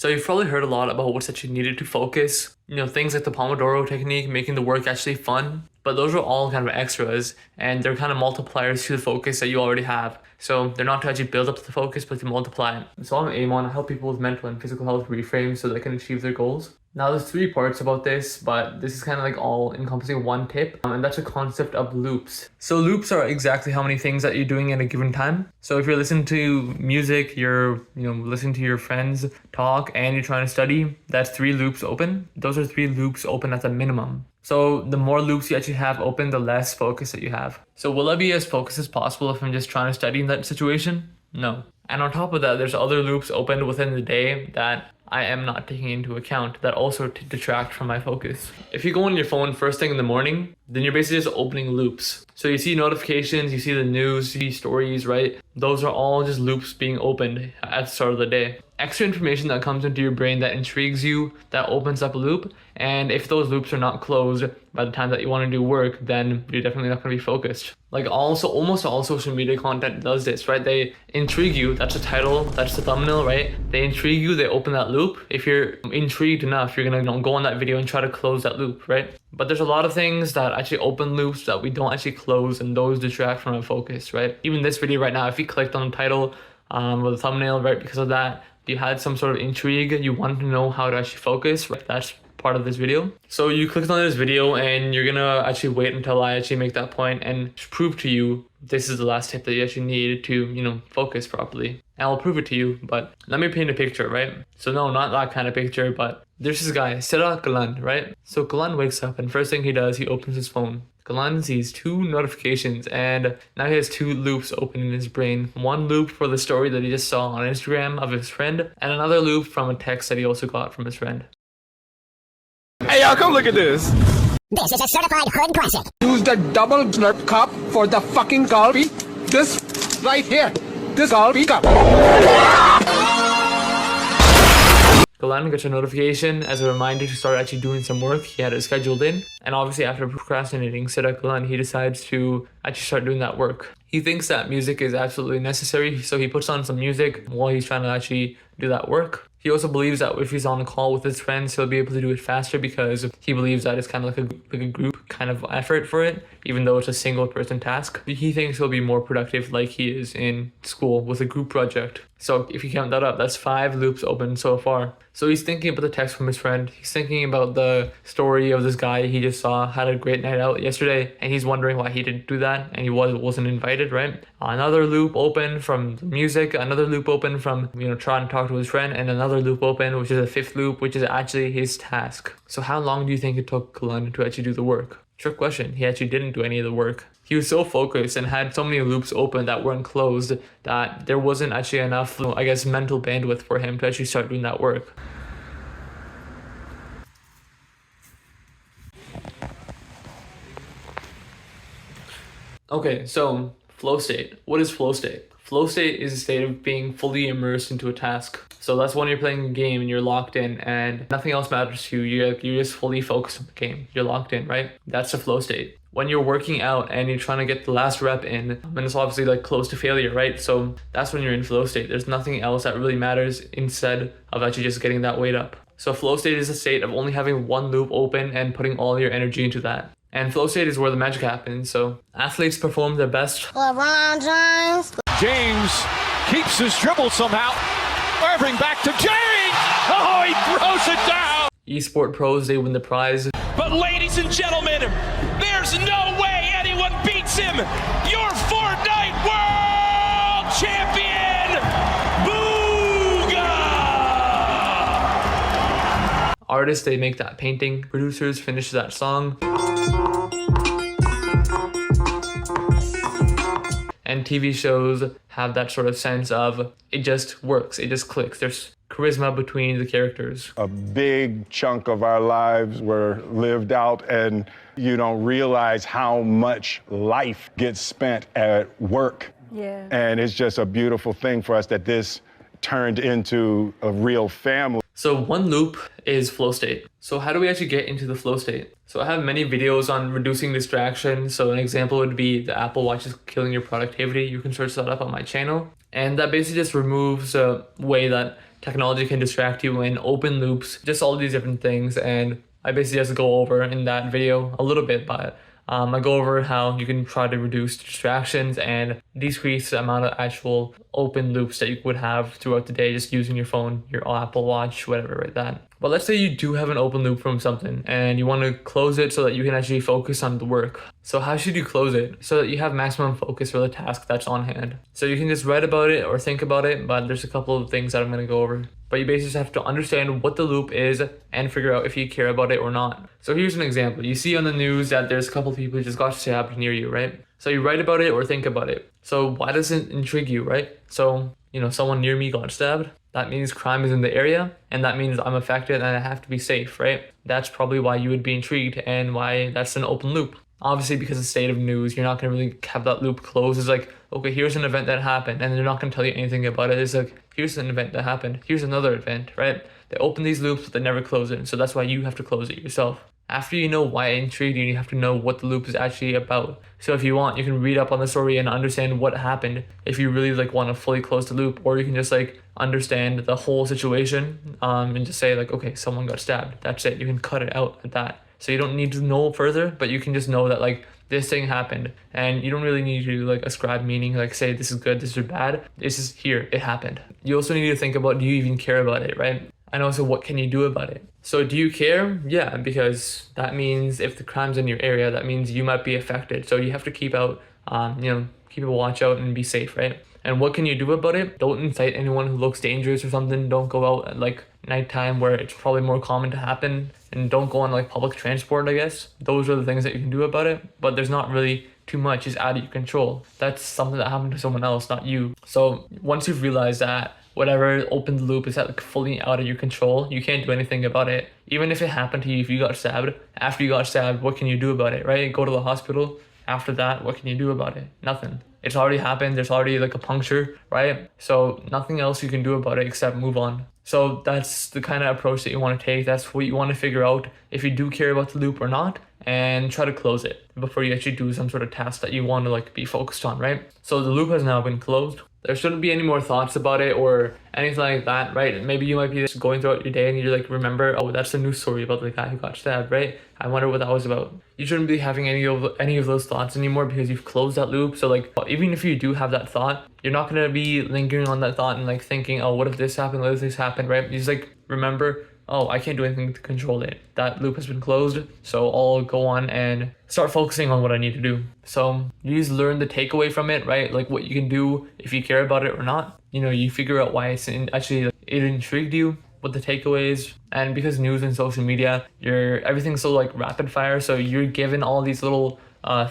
So you've probably heard a lot about what's actually needed to focus. Things like the Pomodoro technique, making the work actually fun. But those are all kind of extras, and they're kind of multipliers to the focus that you already have. So they're not to actually build up the focus, but to multiply it. So I'm Amon. I help people with mental and physical health reframe so they can achieve their goals. Now there's 3 parts about this, but this is kind of like all encompassing one tip, and that's the concept of loops. So loops are exactly how many things that you're doing at a given time. So if you're listening to music, you're listening to your friends talk, and you're trying to study, that's 3 loops open. Those are 3 loops open at the minimum. So the more loops you actually have open, the less focus that you have. So will I be as focused as possible if I'm just trying to study in that situation? No. And on top of that, there's other loops open within the day that I am not taking into account that also detract from my focus. If you go on your phone first thing in the morning, then you're basically just opening loops. So you see notifications, you see the news, you see stories, right? Those are all just loops being opened at the start of the day. Extra information that comes into your brain that intrigues you, that opens up a loop. And if those loops are not closed by the time that you want to do work, then you're definitely not going to be focused. Like almost all social media content does this, right? They intrigue you. That's the title, that's the thumbnail, right? They intrigue you, they open that loop. If you're intrigued enough, you're going to go on that video and try to close that loop, right? But there's a lot of things that actually open loops that we don't actually close, and those detract from our focus, right? Even this video right now, if you clicked on the title or the thumbnail, right, because of that, you had some sort of intrigue, you wanted to know how to actually focus, right? That's part of this video. So you clicked on this video and you're gonna actually wait until I actually make that point and prove to you this is the last tip that you actually need to, focus properly. And I'll prove it to you, but let me paint a picture, right? So no, not that kind of picture, but there's this guy, Sera Kalan, right? So Kalan wakes up and first thing he does, he opens his phone. Kalan sees 2 notifications and now he has 2 loops open in his brain. One loop for the story that he just saw on Instagram of his friend, and another loop from a text that he also got from his friend. Hey y'all, come look at this. This is a certified hood classic. Use the double slurp cup for the fucking coffee. This right here. This coffee cup. Kalan gets a notification as a reminder to start actually doing some work. He had it scheduled in. And obviously after procrastinating, Sera Kalan, he decides to actually start doing that work. He thinks that music is absolutely necessary, so he puts on some music while he's trying to actually do that work. He also believes that if he's on a call with his friends, he'll be able to do it faster because he believes that it's kind of like a group kind of effort for it, even though it's a single person task. He thinks he'll be more productive like he is in school with a group project. So if you count that up, that's 5 loops open so far. So he's thinking about the text from his friend. He's thinking about the story of this guy he just saw, had a great night out yesterday, and he's wondering why he didn't do that and he wasn't invited, right? Another loop open from music, another loop open from, trying to talk to his friend, and another loop open, which is a 5th loop, which is actually his task. So how long do you think it took Kalan to actually do the work? Trick question. He actually didn't do any of the work. He was so focused and had so many loops open that weren't closed that there wasn't actually enough, mental bandwidth for him to actually start doing that work. Okay, so flow state. What is flow state? Flow state is a state of being fully immersed into a task. So that's when you're playing a game and you're locked in and nothing else matters to you. You're just fully focused on the game. You're locked in, right? That's the flow state. When you're working out and you're trying to get the last rep in, and it's obviously close to failure, right? So that's when you're in flow state. There's nothing else that really matters instead of actually just getting that weight up. So flow state is a state of only having one loop open and putting all your energy into that. And flow state is where the magic happens. So athletes perform their best. LeBron James. James keeps his dribble somehow. Irving back to James. Oh, he throws it down. Esport pros, they win the prize. But ladies and gentlemen, there's no way anyone beats him. Your Fortnite World Champion, Booga! Artists, they make that painting. Producers finish that song. And TV shows have that sort of sense of it just works, it just clicks. There's charisma between the characters. A big chunk of our lives were lived out, and you don't realize how much life gets spent at work. Yeah. And it's just a beautiful thing for us that this turned into a real family. So one loop is flow state. So how do we actually get into the flow state? So I have many videos on reducing distraction. So an example would be the Apple Watch is killing your productivity. You can search that up on my channel. And that basically just removes a way that technology can distract you in open loops, just all these different things. And I basically just go over in that video a little bit, but I go over how you can try to reduce distractions and decrease the amount of actual open loops that you would have throughout the day just using your phone, your Apple Watch, whatever, like that. But let's say you do have an open loop from something and you want to close it so that you can actually focus on the work. So how should you close it so that you have maximum focus for the task that's on hand? So you can just write about it or think about it, but there's a couple of things that I'm going to go over. But you basically just have to understand what the loop is and figure out if you care about it or not. So here's an example. You see on the news that there's a couple of people who just got stabbed near you, right? So you write about it or think about it. So why does it intrigue you, right? So, someone near me got stabbed. That means crime is in the area, and that means I'm affected and I have to be safe, right? That's probably why you would be intrigued and why that's an open loop. Obviously, because of state of news, you're not going to really have that loop closed. It's like, okay, here's an event that happened, and they're not going to tell you anything about it. It's like, here's an event that happened. Here's another event, right? They open these loops, but they never close it. So that's why you have to close it yourself. After you know why it intrigued you, you have to know what the loop is actually about. So if you want, you can read up on the story and understand what happened if you really want to fully close the loop, or you can just understand the whole situation and just say okay, someone got stabbed. That's it. You can cut it out at that. So you don't need to know further, but you can just know that this thing happened, and you don't really need to ascribe meaning, say this is good, this is bad. This is here, it happened. You also need to think about, do you even care about it, right? And also, what can you do about it? So do you care? Yeah, because that means if the crime's in your area, that means you might be affected. So you have to keep out, keep a watch out and be safe, right? And what can you do about it? Don't incite anyone who looks dangerous or something. Don't go out at nighttime where it's probably more common to happen. And don't go on public transport, I guess. Those are the things that you can do about it. But there's not really too much. It's out of your control. That's something that happened to someone else, not you. So once you've realized that whatever opened the loop is fully out of your control, you can't do anything about it. Even if it happened to you, if you got stabbed, after you got stabbed, what can you do about it, right? Go to the hospital. After that, what can you do about it? Nothing. It's already happened. There's already a puncture, right? So nothing else you can do about it except move on. So that's the kind of approach that you want to take. That's what you want to figure out if you do care about the loop or not, and try to close it before you actually do some sort of task that you want to be focused on, right? So the loop has now been closed. There shouldn't be any more thoughts about it or anything like that, right? Maybe you might be just going throughout your day and you remember, oh, that's the news story about the guy who got stabbed, right? I wonder what that was about. You shouldn't be having any of those thoughts anymore because you've closed that loop. So even if you do have that thought, you're not gonna be lingering on that thought and thinking, oh, what if this happened? What if this happened, right? You just remember, oh, I can't do anything to control it. That loop has been closed, so I'll go on and start focusing on what I need to do. So you just learn the takeaway from it, right? What you can do if you care about it or not. You figure out why it intrigued you, what the takeaway is. And because news and social media, everything's so rapid fire, so you're given all these little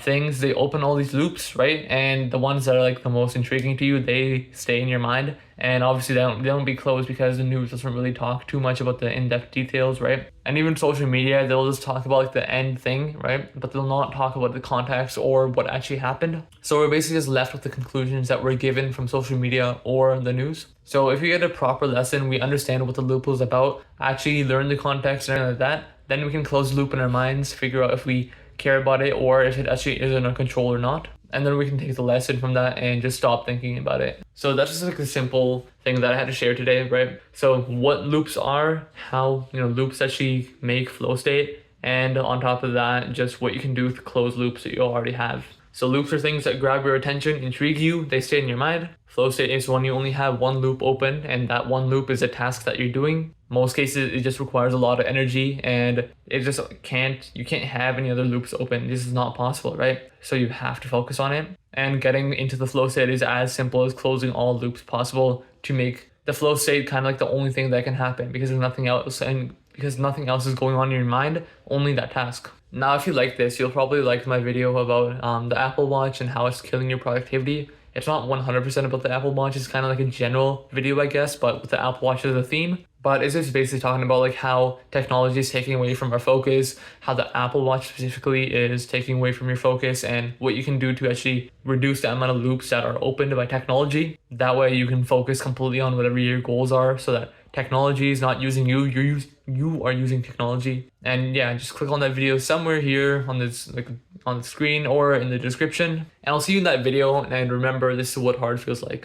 things. They open all these loops, right? And the ones that are the most intriguing to you, they stay in your mind. And obviously they don't be closed because the news doesn't really talk too much about the in-depth details, right? And even social media, they'll just talk about the end thing, right? But they'll not talk about the context or what actually happened. So we're basically just left with the conclusions that we're given from social media or the news. So if you get a proper lesson, we understand what the loop is about, actually learn the context and everything like that, then we can close the loop in our minds, figure out if we care about it or if it actually is in our control or not. And then we can take the lesson from that and just stop thinking about it. So that's just a simple thing that I had to share today, right? So what loops are, how loops actually make flow state, and on top of that, just what you can do to close loops that you already have. So loops are things that grab your attention, intrigue you, they stay in your mind. Flow state is when you only have one loop open, and that one loop is a task that you're doing. Most cases, it just requires a lot of energy, and you can't have any other loops open. This is not possible, right? So you have to focus on it. And getting into the flow state is as simple as closing all loops possible to make the flow state kind of the only thing that can happen, because there's nothing else, and because nothing else is going on in your mind, only that task. Now, if you like this, you'll probably like my video about the Apple Watch and how it's killing your productivity. It's not 100% about the Apple Watch. It's kind of a general video, I guess, but with the Apple Watch as a theme. But it's just basically talking about how technology is taking away from our focus, how the Apple Watch specifically is taking away from your focus, and what you can do to actually reduce the amount of loops that are opened by technology. That way you can focus completely on whatever your goals are, so that technology is not using you, you are using technology. And yeah, just click on that video somewhere here on this on the screen or in the description, and I'll see you in that video. And remember, this is what hard feels like.